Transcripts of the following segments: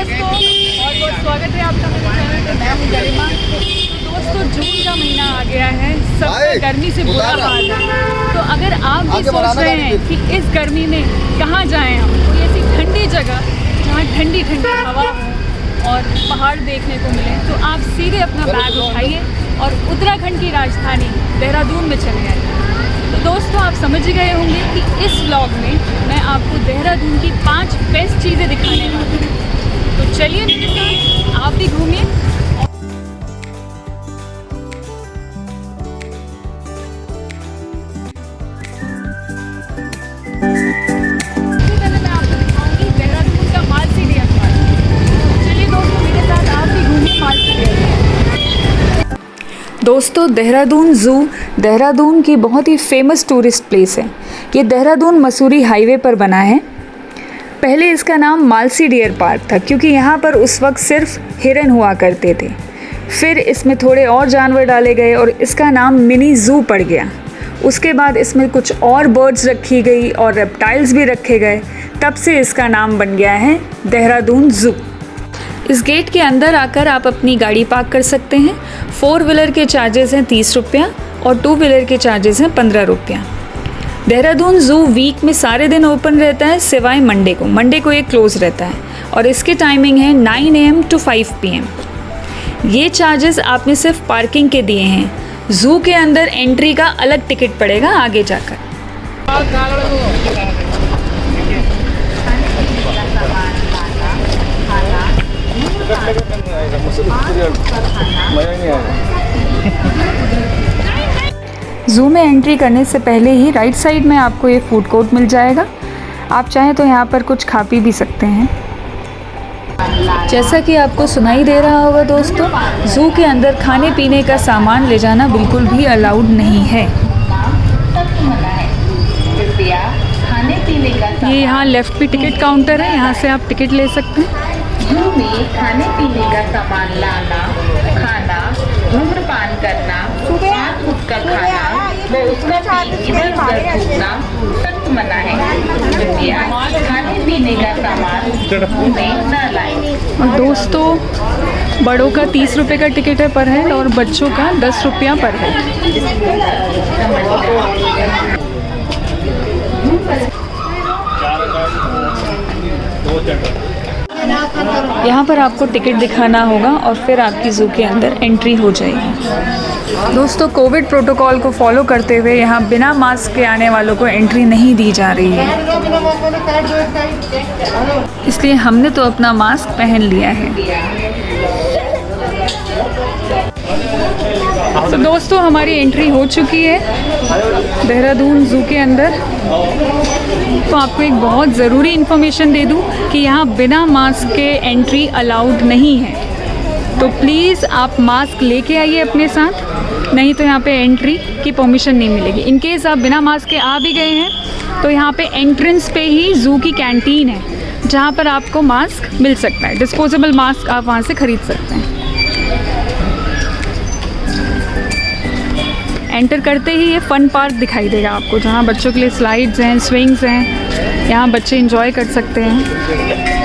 दोस्तों, बहुत बहुत स्वागत है आपका मेरे चैनल पे। मैं हूँ गरिमा। तो दोस्तों, जून का महीना आ गया है, सबका गर्मी से बुरा हाल है। तो अगर आप भी सोच रहे हैं कि इस गर्मी में कहाँ जाएं हम, कोई ऐसी ठंडी जगह जहाँ ठंडी ठंडी हवा हो और पहाड़ देखने को मिले, तो आप सीधे अपना बैग उठाइए और उत्तराखंड की राजधानी देहरादून में चले आइए। तो दोस्तों, आप समझ ही गए होंगे कि इस व्लॉग में मैं आपको देहरादून की 5 बेस्ट चीज़ें दिखाने वाली हूँ। तो चलिए मेरे साथ, आप भी घूमिए। सबसे पहले मैं आपको दिखाऊंगी देहरादून का मालसी डियर पार्क। चलिए दोस्तों, मेरे साथ आप भी घूमिए मालसी डियर। दोस्तों, देहरादून ज़ू देहरादून की बहुत ही फेमस टूरिस्ट प्लेस है। ये देहरादून मसूरी हाईवे पर बना है। पहले इसका नाम मालसी डियर पार्क था क्योंकि यहाँ पर उस वक्त सिर्फ हिरन हुआ करते थे। फिर इसमें थोड़े और जानवर डाले गए और इसका नाम मिनी ज़ू पड़ गया। उसके बाद इसमें कुछ और बर्ड्स रखी गई और रेप्टाइल्स भी रखे गए, तब से इसका नाम बन गया है देहरादून ज़ू। इस गेट के अंदर आकर आप अपनी गाड़ी पार्क कर सकते हैं। 4 व्हीलर के चार्जेस हैं 30 रुपया और 2 व्हीलर के चार्जेस हैं 15 रुपया। देहरादून ज़ू वीक में सारे दिन ओपन रहता है सिवाय मंडे को ये क्लोज़ रहता है और इसकी टाइमिंग है 9 AM to 5 PM। ये चार्जेस आपने सिर्फ पार्किंग के दिए हैं। ज़ू के अंदर एंट्री का अलग टिकट पड़ेगा आगे जाकर। ज़ू में एंट्री करने से पहले ही राइट साइड में आपको ये फूड कोर्ट मिल जाएगा। आप चाहें तो यहाँ पर कुछ खा पी भी सकते हैं। जैसा कि आपको सुनाई दे रहा होगा दोस्तों, ज़ू के अंदर खाने पीने का सामान ले जाना बिल्कुल भी अलाउड नहीं है। ये यहाँ लेफ़्ट पे टिकट काउंटर है, यहाँ से आप टिकट ले सकते हैं। ज़ू में खाने पीने का सामान लाना, खाना, धूम्रपान करना, फास्ट फूड का खाना व उसका इधर उधर थूकना सख्त मना है। कृपया खाने पीने का सामान ज़ू में न लाएं। और दोस्तों, बड़ों का 30 रुपये का टिकट है पर हेड और बच्चों का 10 रुपया पर हेड। यहाँ पर आपको टिकट दिखाना होगा और फिर आपकी ज़ू के अंदर एंट्री हो जाएगी। दोस्तों, कोविड प्रोटोकॉल को फॉलो करते हुए यहाँ बिना मास्क के आने वालों को एंट्री नहीं दी जा रही है, इसलिए हमने तो अपना मास्क पहन लिया है। तो दोस्तों, हमारी एंट्री हो चुकी है देहरादून ज़ू के अंदर। तो आपको एक बहुत ज़रूरी इन्फॉर्मेशन दे दूं कि यहाँ बिना मास्क के एंट्री अलाउड नहीं है। तो प्लीज़ आप मास्क लेके आइए अपने साथ, नहीं तो यहाँ पे एंट्री की परमिशन नहीं मिलेगी। इन केस आप बिना मास्क के आ भी गए हैं तो यहाँ पे एंट्रेंस पे ही ज़ू की कैंटीन है जहाँ पर आपको मास्क मिल सकता है। डिस्पोजेबल मास्क आप वहाँ से ख़रीद सकते हैं। एंटर करते ही ये फ़न पार्क दिखाई देगा आपको, जहाँ बच्चों के लिए स्लाइड्स हैं, स्विंग्स हैं। यहाँ बच्चे एंजॉय कर सकते हैं।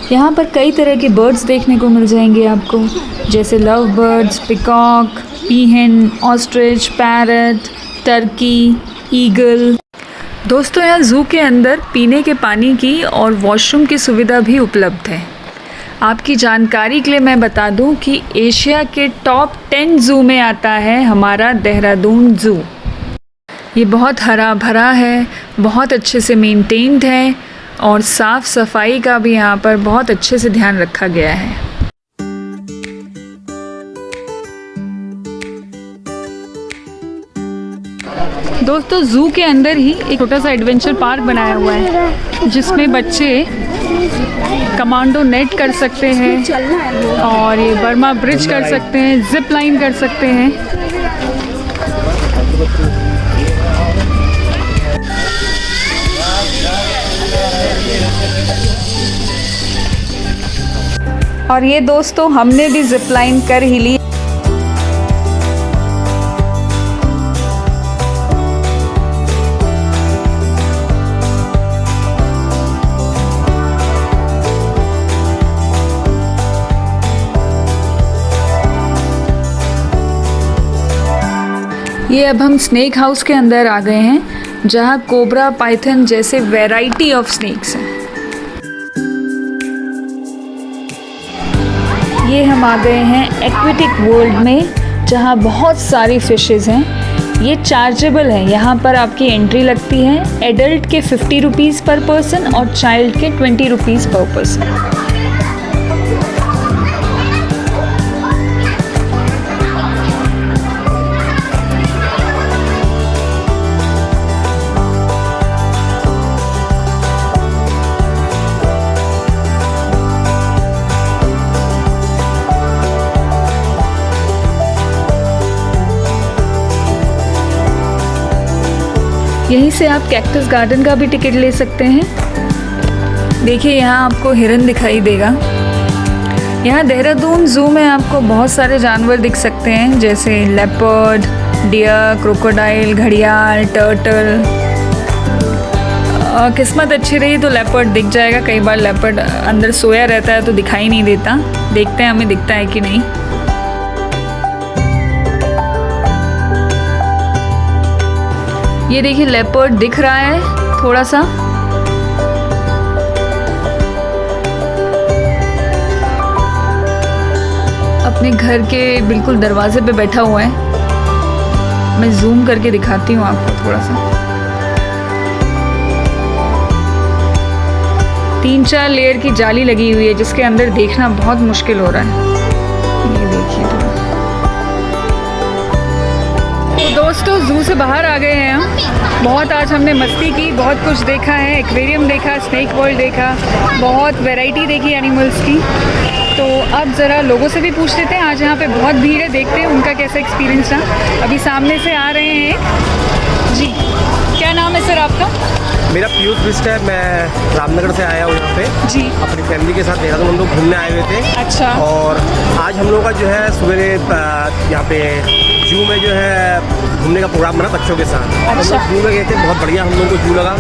यहाँ पर कई तरह के बर्ड्स देखने को मिल जाएंगे आपको, जैसे love birds, peacock, पीहन, ostrich, parrot, Turkey, eagle. दोस्तों, यहाँ ज़ू के अंदर पीने के पानी की और वॉशरूम की सुविधा भी उपलब्ध है। आपकी जानकारी के लिए मैं बता दूं कि एशिया के टॉप 10 ज़ू में आता है हमारा देहरादून ज़ू। ये बहुत हरा भरा है, बहुत अच्छे से मेंटेन्ड है और साफ़ सफाई का भी यहाँ पर बहुत अच्छे से ध्यान रखा गया है। दोस्तों, ज़ू के अंदर ही एक छोटा सा एडवेंचर पार्क बनाया हुआ है जिसमें बच्चे कमांडो नेट कर सकते हैं और ये बर्मा ब्रिज कर सकते हैं, जिप लाइन कर सकते हैं। और ये दोस्तों हमने भी जिप लाइन कर ही ली। ये अब हम स्नेक हाउस के अंदर आ गए हैं, जहाँ कोबरा, पाइथन जैसे वैरायटी ऑफ स्नेक्स हैं। ये हम आ गए हैं एक्वेटिक वर्ल्ड में, जहाँ बहुत सारी फिशेस हैं। ये चार्जेबल है, यहाँ पर आपकी एंट्री लगती है। एडल्ट के 50 रुपीज़ पर पर्सन और चाइल्ड के 20 रुपीज़ पर पर्सन। यहीं से आप कैक्टस गार्डन का भी टिकट ले सकते हैं। देखिए यहाँ आपको हिरन दिखाई देगा। यहाँ देहरादून ज़ू में आपको बहुत सारे जानवर दिख सकते हैं, जैसे लेपर्ड, डियर, क्रोकोडाइल, घड़ियाल, टर्टल। किस्मत अच्छी रही तो लेपर्ड दिख जाएगा। कई बार लेपर्ड अंदर सोया रहता है तो दिखाई नहीं देता। देखते हैं हमें दिखता है कि नहीं। ये देखिए लेपर्ड दिख रहा है थोड़ा सा। अपने घर के बिल्कुल दरवाजे पे बैठा हुआ है। मैं जूम करके दिखाती हूँ आपको थोड़ा सा। 3-4 लेयर की जाली लगी हुई है, जिसके अंदर देखना बहुत मुश्किल हो रहा है। ये देखिए तो दोस्तों, जू से बाहर आ गए हैं हम। बहुत आज हमने मस्ती की, बहुत कुछ देखा है। एक्वेरियम देखा, स्नेक वर्ल्ड देखा, बहुत वैरायटी देखी एनिमल्स की। तो अब ज़रा लोगों से भी पूछ लेते हैं। आज यहाँ पे बहुत भीड़ है, देखते हैं उनका कैसा एक्सपीरियंस रहा। अभी सामने से आ रहे हैं जी। क्या नाम है सर आपका? मेरा पीयूष बिस्ट है। मैं रामनगर से आया हूँ यहाँ पे जी। अपनी फैमिली के साथ देहरादून हम लोग घूमने आए हुए थे। अच्छा। और आज हम लोग का जो है सवेरे यहाँ पे जू में जो है घूमने का प्रोग्राम बना बच्चों के साथ। अच्छा। हम लोग जू में गए थे, बहुत बढ़िया हम लोग को जू लगा।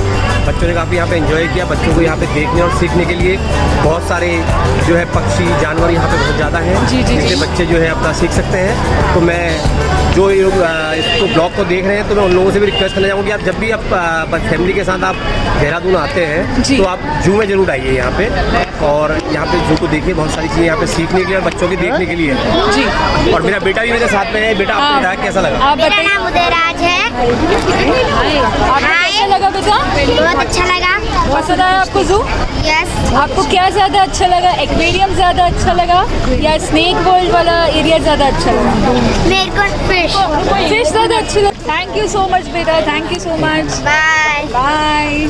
बच्चों ने काफ़ी यहाँ पे एंजॉय किया। बच्चों को यहाँ पे देखने और सीखने के लिए बहुत सारे जो है पक्षी, जानवर यहाँ पे बहुत ज़्यादा हैं, जिससे बच्चे जो है अपना सीख सकते हैं। तो मैं जो ये लोग इसको ब्लॉग को देख रहे हैं, तो मैं उन लोगों से भी रिक्वेस्ट करना चाहूँगी, आप जब भी आप फैमिली के साथ आप देहरादून आते हैं तो आप जू में ज़रूर आइए यहाँ पे। और यहाँ पे जू को देखिए, बहुत सारी चीज़ें यहाँ पे सीखने के लिए और बच्चों के देखने के लिए है जी। और मेरा बेटा भी मेरे साथ में है। बेटा आपको बताया कैसा लगा? मेरा नाम उदयराज है। अच्छा लगा बेटा? बहुत अच्छा लगा। पसंद आया आपको जू? यस। आपको क्या ज़्यादा अच्छा लगा? एक्वेरियम ज़्यादा अच्छा लगा या स्नेक वर्ल्ड वाला एरिया ज़्यादा अच्छा लगा? मेरे को फिश ज़्यादा अच्छी लगी। थैंक यू सो मच बेटा, thank you so much. Bye bye.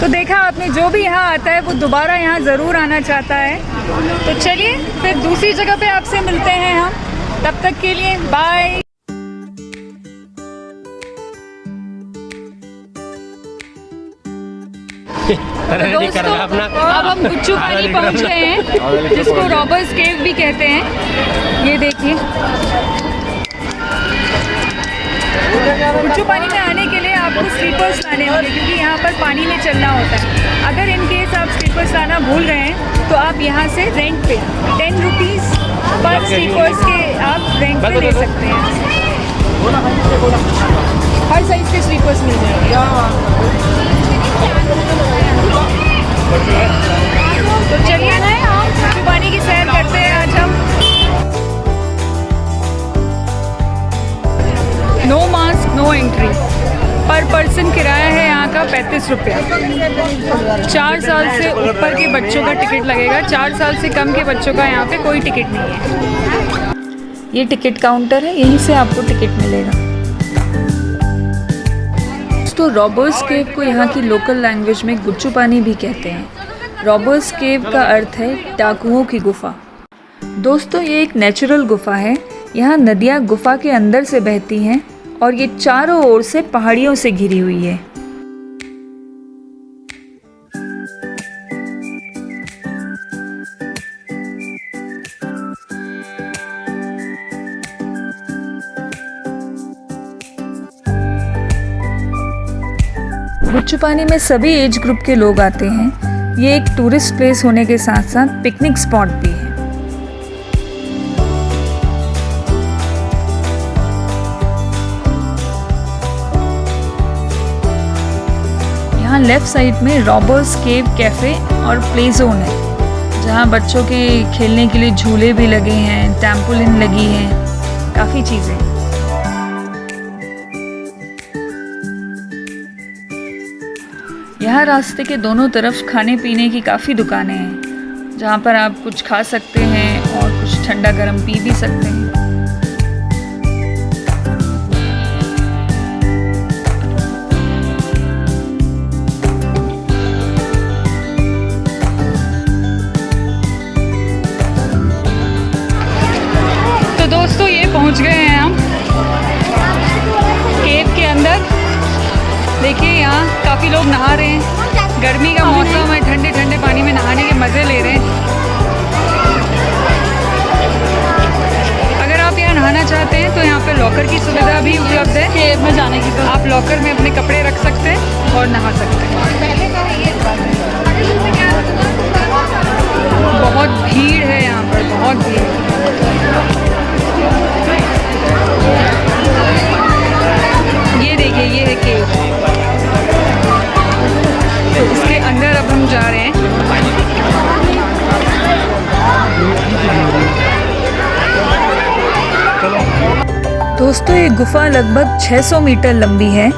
तो देखा आपने, जो भी यहाँ आता है वो दोबारा यहाँ ज़रूर आना चाहता है। तो चलिए फिर दूसरी जगह पे आपसे मिलते हैं हम। तब तक के लिए बाय। दोस्तों, अब हम गुच्चू पानी पहुँच गए हैं, जिसको रॉबर्स केव भी कहते हैं। ये देखिए, गुच्चू पानी में आने के लिए आपको स्लीपर्स लाने होंगे, क्योंकि यहाँ पर पानी में चलना होता है। अगर इन केस आप स्लीपर्स लाना भूल गए हैं तो आप यहाँ से रेंट पे 10 रुपीज़ पर स्लीपर्स के आप रेंट पे ले सकते हैं। हर साइज़ के स्लीपर्स मिल जाएंगे। तो चलिए ना, गुच्चू पानी की सैर करते हैं आज हम। No mask, no entry. Per person किराया है यहाँ का 35 रुपया। 4 साल से ऊपर के बच्चों का टिकट लगेगा। 4 साल से कम के बच्चों का यहाँ पे कोई टिकट नहीं है। ये टिकट काउंटर है, यहीं से आपको टिकट मिलेगा। तो रॉबर्स केव को यहाँ की लोकल लैंग्वेज में गुच्चू पानी भी कहते हैं। रॉबर्स केव का अर्थ है डाकुओं की गुफा। दोस्तों, ये एक नेचुरल गुफा है। यहाँ नदियाँ गुफा के अंदर से बहती हैं और ये चारों ओर से पहाड़ियों से घिरी हुई है। गुच्चू पानी में सभी एज ग्रुप के लोग आते हैं। ये एक टूरिस्ट प्लेस होने के साथ साथ पिकनिक स्पॉट भी है। यहाँ लेफ्ट साइड में रॉबर्स केव कैफे और प्ले जोन है, जहाँ बच्चों के खेलने के लिए झूले भी लगे हैं, टैम्पोलिन लगी है, काफ़ी चीज़ें। यहाँ रास्ते के दोनों तरफ खाने पीने की काफ़ी दुकानें हैं, जहाँ पर आप कुछ खा सकते हैं और कुछ ठंडा गर्म पी भी सकते हैं। तो दोस्तों ये पहुँच गए हैं हम केव के अंदर। देखिए यहाँ काफ़ी लोग नहा रहे हैं। गर्मी का मौसम है, ठंडे ठंडे पानी में नहाने के मज़े ले रहे हैं। अगर आप यहाँ नहाना चाहते हैं तो यहाँ पे लॉकर की सुविधा भी उपलब्ध है। केव में जाने की तो आप लॉकर में अपने कपड़े रख सकते हैं और नहा सकते हैं। बहुत भीड़ है यहाँ पर, बहुत भीड़। ये देखिए, ये है केव। तो इसके अंदर अब हम जा रहे हैं। दोस्तों ये गुफा लगभग 600 मीटर लंबी है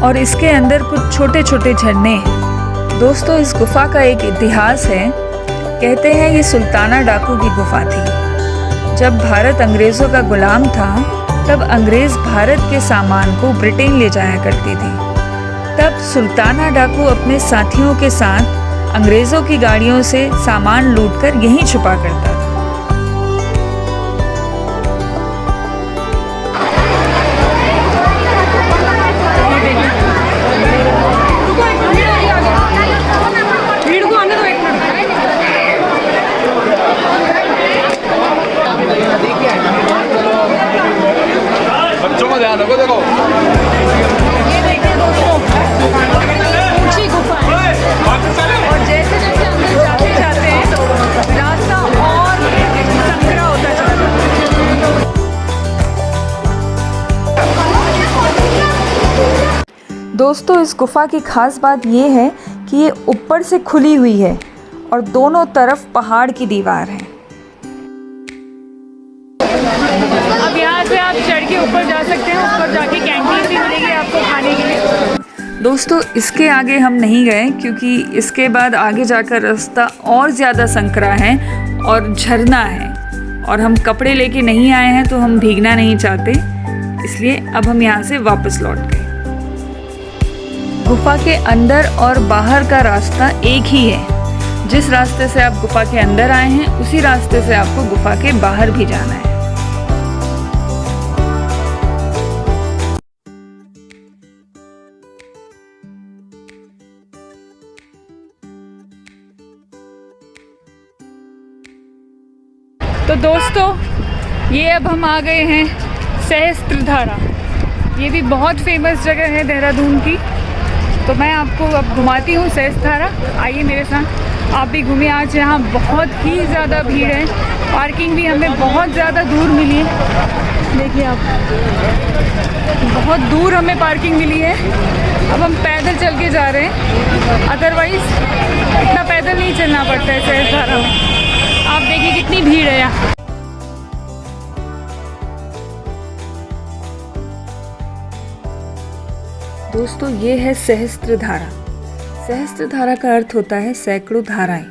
और इसके अंदर कुछ छोटे छोटे झरने हैं। दोस्तों इस गुफा का एक इतिहास है। कहते हैं ये सुल्ताना डाकू की गुफा थी। जब भारत अंग्रेज़ों का गुलाम था तब अंग्रेज़ भारत के सामान को ब्रिटेन ले जाया करती थी। तब सुल्ताना डाकू अपने साथियों के साथ अंग्रेज़ों की गाड़ियों से सामान लूटकर यहीं छुपा करता था। बच्चों का ध्यान रखो। देखो ये देखिए दोस्तों, ऊंची गुफा है और जैसे जैसे अंदर जाते जाते हैं रास्ता और संकरा होता जाता है। दोस्तों इस गुफा की खास बात ये है कि ये ऊपर से खुली हुई है और दोनों तरफ पहाड़ की दीवार है। अब यहाँ से आप चढ़ के ऊपर जा सकते हैं। ऊपर जाके कैंटीन भी मिलेगी आपको खाने के लिए। दोस्तों इसके आगे हम नहीं गए क्योंकि इसके बाद आगे जाकर रास्ता और ज़्यादा संकरा है और झरना है और हम कपड़े लेके नहीं आए हैं तो हम भीगना नहीं चाहते, इसलिए अब हम यहाँ से वापस लौट गए। गुफा के अंदर और बाहर का रास्ता एक ही है। जिस रास्ते से आप गुफा के अंदर आए हैं उसी रास्ते से आपको गुफा के बाहर भी जाना है। तो दोस्तों ये अब हम आ गए हैं सहस्त्रधारा। ये भी बहुत फेमस जगह है देहरादून की। तो मैं आपको अब घुमाती हूँ सहस्त्रधारा। आइए मेरे साथ, आप भी घूमिए। आज यहाँ बहुत ही ज़्यादा भीड़ है। पार्किंग भी हमें बहुत ज़्यादा दूर मिली है। देखिए आप, बहुत दूर हमें पार्किंग मिली है। अब हम पैदल चल के जा रहे हैं, अदरवाइज़ इतना पैदल नहीं चलना पड़ता है सहस्त्रधारा में। आप देखिए कितनी भीड़ है यहाँ। दोस्तों ये है सहस्त्रधारा। सहस्त्रधारा का अर्थ होता है सैकड़ों धाराएं।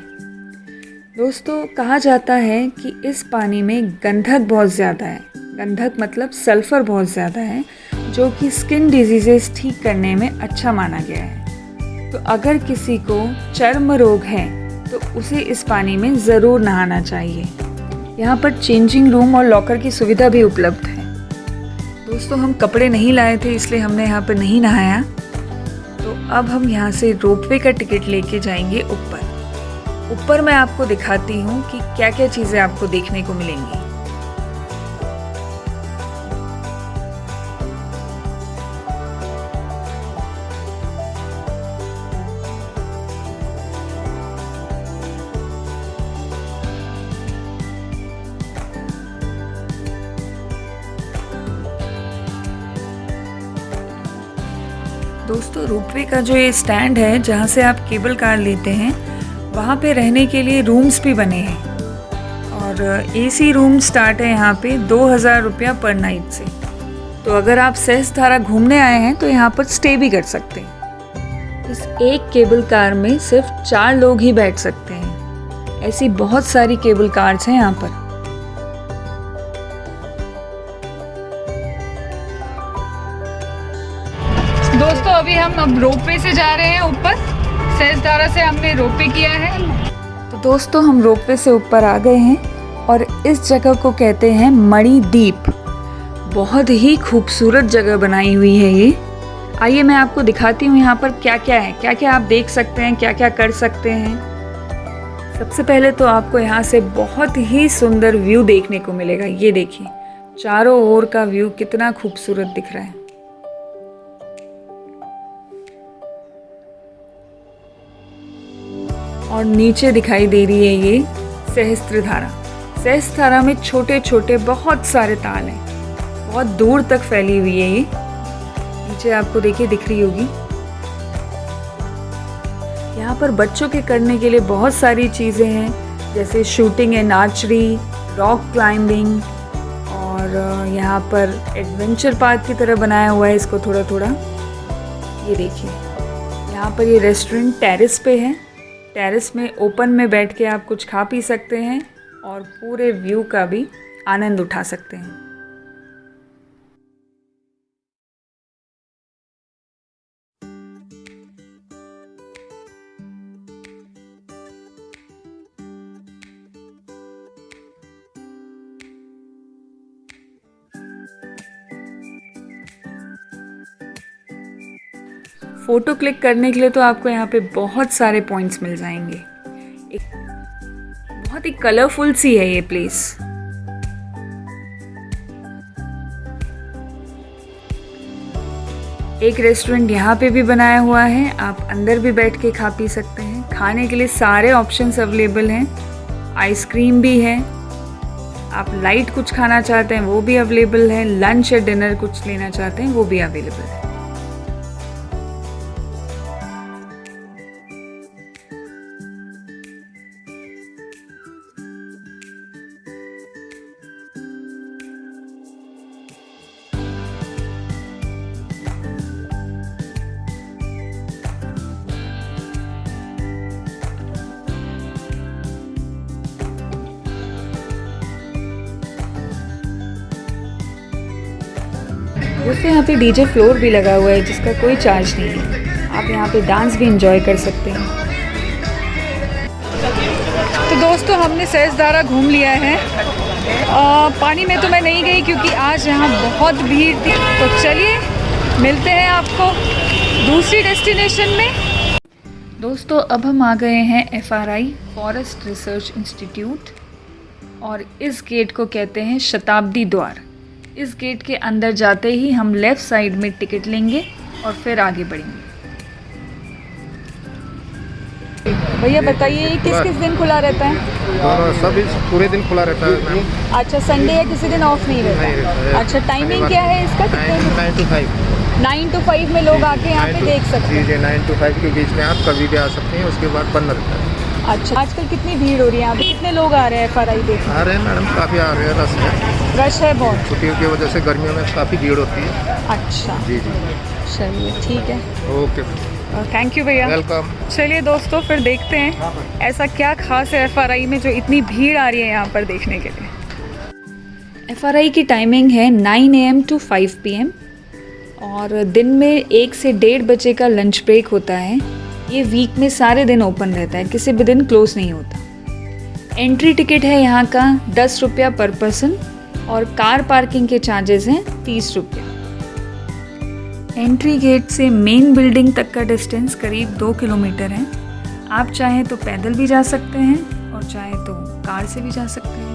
दोस्तों कहा जाता है कि इस पानी में गंधक बहुत ज़्यादा है। गंधक मतलब सल्फ़र बहुत ज़्यादा है, जो कि स्किन डिजीज़ेस ठीक करने में अच्छा माना गया है। तो अगर किसी को चर्म रोग है तो उसे इस पानी में ज़रूर नहाना चाहिए। यहाँ पर चेंजिंग रूम और लॉकर की सुविधा भी उपलब्ध है। दोस्तों हम कपड़े नहीं लाए थे इसलिए हमने यहाँ पर नहीं नहाया। तो अब हम यहाँ से रोपवे का टिकट लेके जाएंगे ऊपर। ऊपर मैं आपको दिखाती हूँ कि क्या क्या चीज़ें आपको देखने को मिलेंगी। दोस्तों रोपवे का जो ये स्टैंड है जहाँ से आप केबल कार लेते हैं, वहाँ पे रहने के लिए रूम्स भी बने हैं और एसी रूम स्टार्ट है यहाँ पे 2000 रुपया पर नाइट से। तो अगर आप सहस्त्रधारा घूमने आए हैं तो यहाँ पर स्टे भी कर सकते हैं। इस एक केबल कार में सिर्फ 4 लोग ही बैठ सकते हैं। ऐसी बहुत सारी केबल कार्स हैं यहाँ पर। दोस्तों अभी हम अब रोपवे से जा रहे हैं ऊपर। सहस्त्रधारा से हमने रोपवे किया है। तो दोस्तों हम रोपवे से ऊपर आ गए हैं और इस जगह को कहते हैं मणिद्वीप। बहुत ही खूबसूरत जगह बनाई हुई है ये। आइए मैं आपको दिखाती हूँ यहाँ पर क्या क्या है, क्या क्या आप देख सकते हैं, क्या क्या कर सकते हैं। सबसे पहले तो आपको यहाँ से बहुत ही सुंदर व्यू देखने को मिलेगा। ये देखिए चारों ओर का व्यू कितना खूबसूरत दिख रहा है। और नीचे दिखाई दे रही है ये सहस्त्रधारा। सहस्त्रधारा में छोटे छोटे बहुत सारे ताल हैं, बहुत दूर तक फैली हुई है ये। नीचे आपको देखिए दिख रही होगी। यहाँ पर बच्चों के करने के लिए बहुत सारी चीज़ें हैं, जैसे shooting and archery, rock climbing, और यहाँ पर एडवेंचर पार्क की तरह बनाया हुआ है इसको थोड़ा थोड़ा। ये देखिए यहाँ पर ये रेस्टोरेंट टेरेस पे है। टेरेस में ओपन में बैठ के आप कुछ खा पी सकते हैं और पूरे व्यू का भी आनंद उठा सकते हैं। फ़ोटो क्लिक करने के लिए तो आपको यहाँ पे बहुत सारे पॉइंट्स मिल जाएंगे। एक बहुत ही कलरफुल सी है ये प्लेस। एक रेस्टोरेंट यहाँ पे भी बनाया हुआ है, आप अंदर भी बैठ के खा पी सकते हैं। खाने के लिए सारे ऑप्शंस अवेलेबल हैं। आइसक्रीम भी है। आप लाइट कुछ खाना चाहते हैं वो भी अवेलेबल है। लंच या डिनर कुछ लेना चाहते हैं वो भी अवेलेबल है। दोस्तों यहाँ पे डीजे फ्लोर भी लगा हुआ है जिसका कोई चार्ज नहीं है। आप यहाँ पे डांस भी एंजॉय कर सकते हैं। तो दोस्तों हमने सहस्त्रधारा घूम लिया है। पानी में तो मैं नहीं गई क्योंकि आज यहाँ बहुत भीड़ थी। तो चलिए मिलते हैं आपको दूसरी डेस्टिनेशन में। दोस्तों अब हम आ गए हैं FRI फॉरेस्ट रिसर्च इंस्टीट्यूट और इस गेट को कहते हैं शताब्दी द्वार। इस गेट के अंदर जाते ही हम लेफ़्ट साइड में टिकट लेंगे और फिर आगे बढ़ेंगे। भैया बताइए ये किस किस दिन खुला रहता है? सब पूरे दिन खुला रहता है। अच्छा संडे या किसी दिन ऑफ नहीं रहता? अच्छा टाइमिंग क्या है इसका? 9 to 5। 9 to 5 में लोग आके यहाँ पे देख सकते हैं। जी 9 to 5 के बीच में आप कभी भी आ सकते हैं, उसके बाद बंद रहता है। अच्छा आजकल कितनी भीड़ हो रही है यहाँ पे? कितने लोग आ रहे हैं FRI देखने? आ रहे हैं मैडम, काफ़ी आ रहे हैं। रश है बहुत। छुट्टियों की वजह से गर्मियों में काफ़ी भीड़ होती है। अच्छा जी जी चलिए ठीक है, ओके थैंक यू भैया। वेलकम। चलिए दोस्तों फिर देखते हैं ऐसा क्या खास है FRI में जो इतनी भीड़ आ रही है यहाँ पर देखने के लिए। FRI की टाइमिंग है 9 AM to 5 PM और दिन में 1 से 1:30 बजे का लंच ब्रेक होता है। ये वीक में सारे दिन ओपन रहता है, किसी भी दिन क्लोज नहीं होता। एंट्री टिकट है यहाँ का 10 रुपया पर पर्सन और कार पार्किंग के चार्जेस हैं 30 रुपया। एंट्री गेट से मेन बिल्डिंग तक का डिस्टेंस करीब 2 किलोमीटर है। आप चाहें तो पैदल भी जा सकते हैं और चाहें तो कार से भी जा सकते हैं।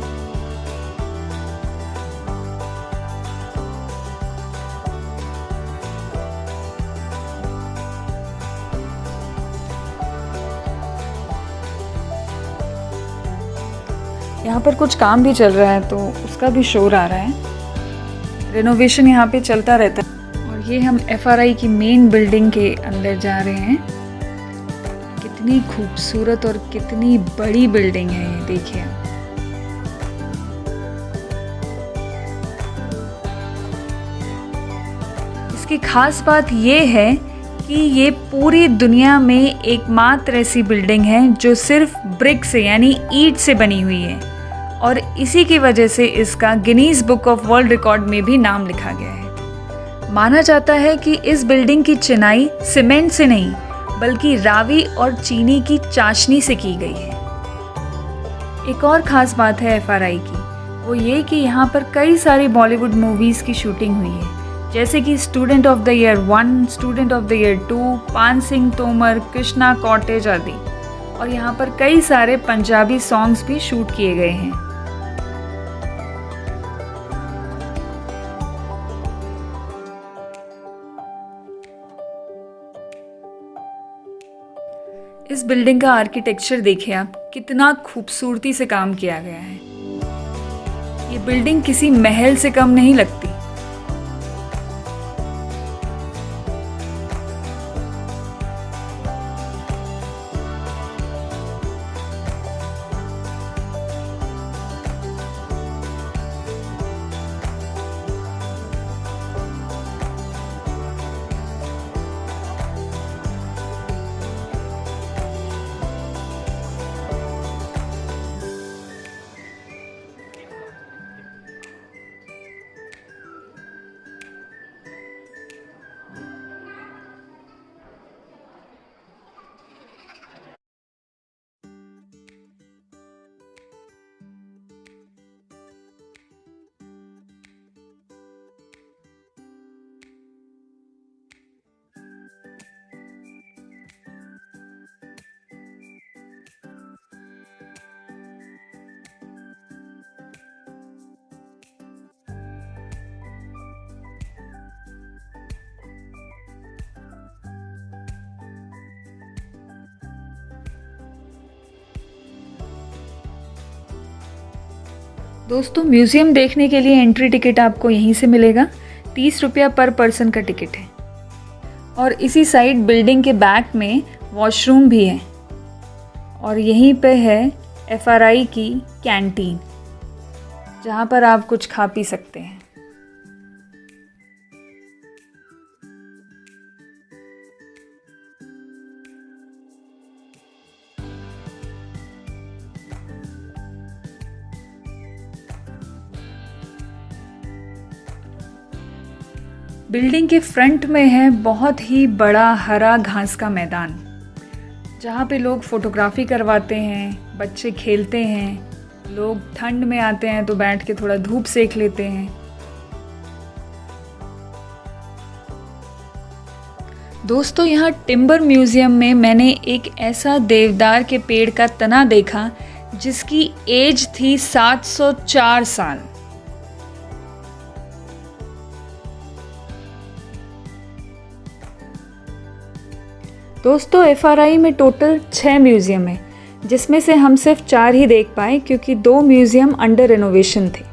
यहाँ पर कुछ काम भी चल रहा है तो उसका भी शोर आ रहा है। रेनोवेशन यहाँ पे चलता रहता है। और ये हम FRI की मेन बिल्डिंग के अंदर जा रहे हैं। कितनी खूबसूरत और कितनी बड़ी बिल्डिंग है ये, देखिए आप। इसकी खास बात ये है कि ये पूरी दुनिया में एकमात्र ऐसी बिल्डिंग है जो सिर्फ ब्रिक से यानी ईंट से बनी हुई है, और इसी की वजह से इसका Guinness book of world record में भी नाम लिखा गया है। माना जाता है कि इस बिल्डिंग की चिनाई सीमेंट से नहीं बल्कि रावी और चीनी की चाशनी से की गई है। एक और ख़ास बात है FRI की, वो ये कि यहाँ पर कई सारी बॉलीवुड मूवीज़ की शूटिंग हुई है, जैसे कि student of the year 1, student of the year 2, पान सिंह तोमर, कृष्णा कॉटेज आदि। और यहाँ पर कई सारे पंजाबी सॉन्ग्स भी शूट किए गए हैं। इस बिल्डिंग का आर्किटेक्चर देखिए आप, कितना खूबसूरती से काम किया गया है। ये बिल्डिंग किसी महल से कम नहीं लगती। दोस्तों, म्यूज़ियम देखने के लिए एंट्री टिकट आपको यहीं से मिलेगा। 30 रुपया पर पर्सन का टिकट है। और इसी साइड बिल्डिंग के बैक में वॉशरूम भी है, और यहीं पे है FRI की कैंटीन, जहाँ पर आप कुछ खा पी सकते हैं। बिल्डिंग के फ्रंट में है बहुत ही बड़ा हरा घास का मैदान, जहाँ पे लोग फोटोग्राफी करवाते हैं, बच्चे खेलते हैं, लोग ठंड में आते हैं तो बैठ के थोड़ा धूप सेक लेते हैं। दोस्तों, यहाँ टिम्बर म्यूज़ियम में मैंने एक ऐसा देवदार के पेड़ का तना देखा जिसकी एज थी 704 साल। दोस्तों, FRI में टोटल 6 म्यूज़ियम है, जिसमें से हम सिर्फ 4 ही देख पाए क्योंकि 2 म्यूज़ियम अंडर रेनोवेशन थे,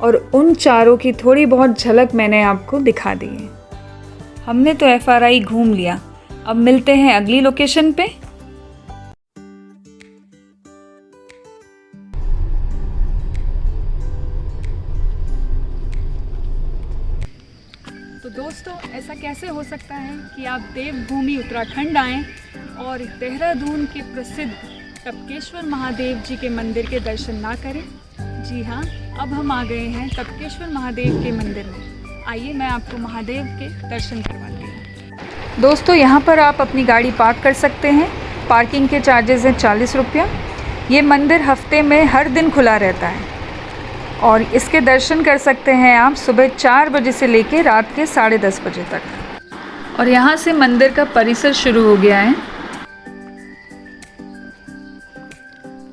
और उन चारों की थोड़ी बहुत झलक मैंने आपको दिखा दी है। हमने तो FRI घूम लिया, अब मिलते हैं अगली लोकेशन पे। तो दोस्तों, ऐसा कैसे हो सकता है कि आप देवभूमि उत्तराखंड आएं और देहरादून के प्रसिद्ध टपकेश्वर महादेव जी के मंदिर के दर्शन ना करें? जी हाँ, अब हम आ गए हैं टपकेश्वर महादेव के मंदिर में। आइए मैं आपको महादेव के दर्शन करवाती हूँ। दोस्तों, यहाँ पर आप अपनी गाड़ी पार्क कर सकते हैं। पार्किंग के चार्जेस हैं 40 रुपया। ये मंदिर हफ्ते में हर दिन खुला रहता है, और इसके दर्शन कर सकते हैं आप सुबह 4 बजे से लेकर रात के 10:30 बजे तक। और यहाँ से मंदिर का परिसर शुरू हो गया है।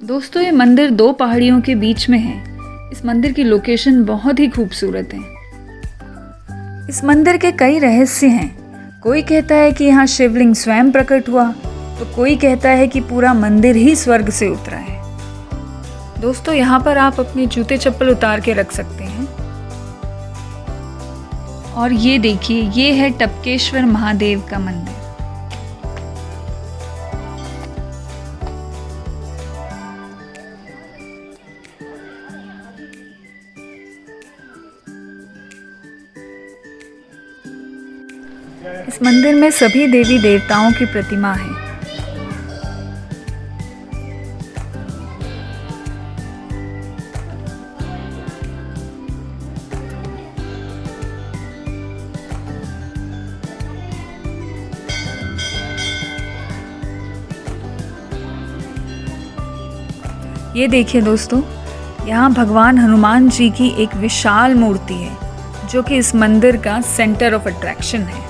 दोस्तों, ये मंदिर 2 पहाड़ियों के बीच में है। इस मंदिर की लोकेशन बहुत ही खूबसूरत है। इस मंदिर के कई रहस्य हैं। कोई कहता है कि यहाँ शिवलिंग स्वयं प्रकट हुआ, तो कोई कहता है कि पूरा मंदिर ही स्वर्ग से उतरा है। दोस्तों, यहाँ पर आप अपने जूते चप्पल उतार के रख सकते हैं। और ये देखिए, ये है टपकेश्वर महादेव का मंदिर। इस मंदिर में सभी देवी देवताओं की प्रतिमा है। ये देखिए दोस्तों, यहाँ भगवान हनुमान जी की एक विशाल मूर्ति है जो कि इस मंदिर का सेंटर ऑफ अट्रैक्शन है।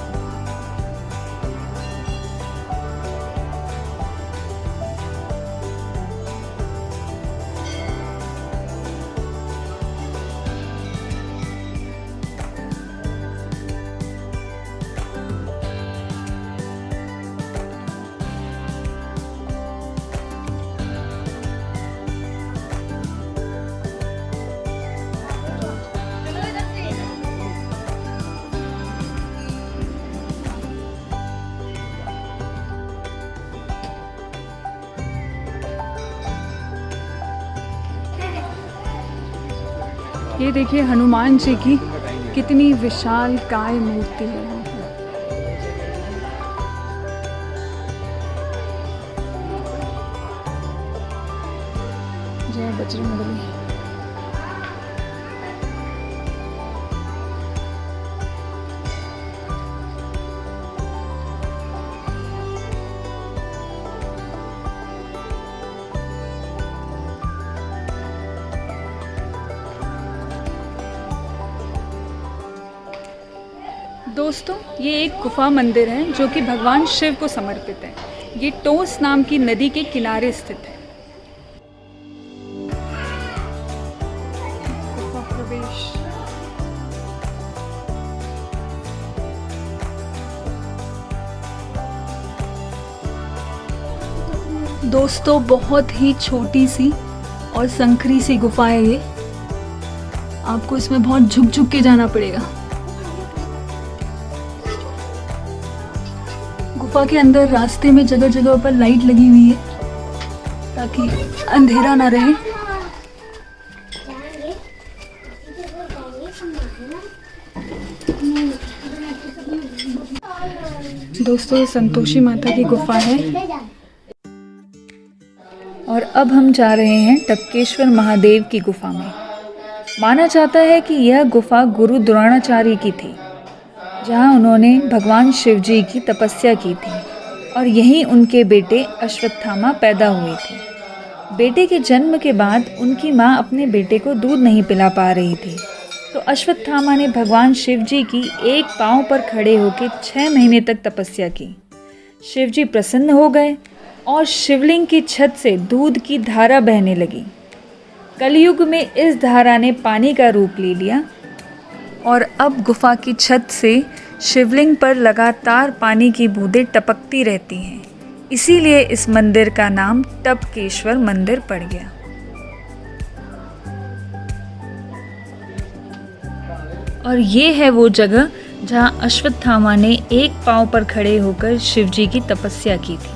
ये देखिए हनुमान जी की कितनी विशाल काय मूर्ति है। जय बजरंगबली। दोस्तों, ये एक गुफा मंदिर है जो कि भगवान शिव को समर्पित है। ये टोस नाम की नदी के किनारे स्थित है। गुफा प्रवेश। दोस्तों, बहुत ही छोटी सी और संकरी सी गुफा है ये। आपको इसमें बहुत झुक झुक के जाना पड़ेगा। गुफा के अंदर रास्ते में जगह जगह पर लाइट लगी हुई है ताकि अंधेरा ना रहे। दोस्तों, ये संतोषी माता की गुफा है। और अब हम जा रहे हैं टपकेश्वर महादेव की गुफा में। माना जाता है कि यह गुफा गुरु द्रोणाचार्य की थी, जहाँ उन्होंने भगवान शिव जी की तपस्या की थी और यहीं उनके बेटे अश्वत्थामा पैदा हुए थे। बेटे के जन्म के बाद उनकी माँ अपने बेटे को दूध नहीं पिला पा रही थी, तो अश्वत्थामा ने भगवान शिव जी की एक पाँव पर खड़े होकर 6 महीने तक तपस्या की। शिव जी प्रसन्न हो गए और शिवलिंग की छत से दूध की धारा बहने लगी। कलयुग में इस धारा ने पानी का रूप ले लिया और अब गुफा की छत से शिवलिंग पर लगातार पानी की बूंदें टपकती रहती हैं। इसीलिए इस मंदिर का नाम टपकेश्वर मंदिर पड़ गया। और ये है वो जगह जहाँ अश्वत्थामा ने एक पाँव पर खड़े होकर शिव जी की तपस्या की थी।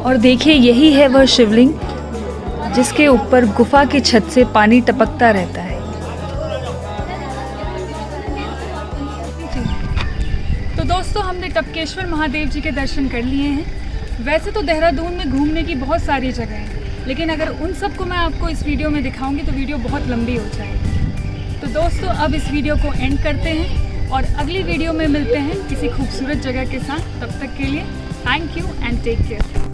और देखिए, यही है वह शिवलिंग जिसके ऊपर गुफा की छत से पानी टपकता रहता है। तो दोस्तों, हमने टपकेश्वर महादेव जी के दर्शन कर लिए हैं। वैसे तो देहरादून में घूमने की बहुत सारी जगह हैं, लेकिन अगर उन सबको मैं आपको इस वीडियो में दिखाऊंगी तो वीडियो बहुत लंबी हो जाएगी। तो दोस्तों, अब इस वीडियो को एंड करते हैं और अगली वीडियो में मिलते हैं किसी खूबसूरत जगह के साथ। तब तक के लिए thank you and take care.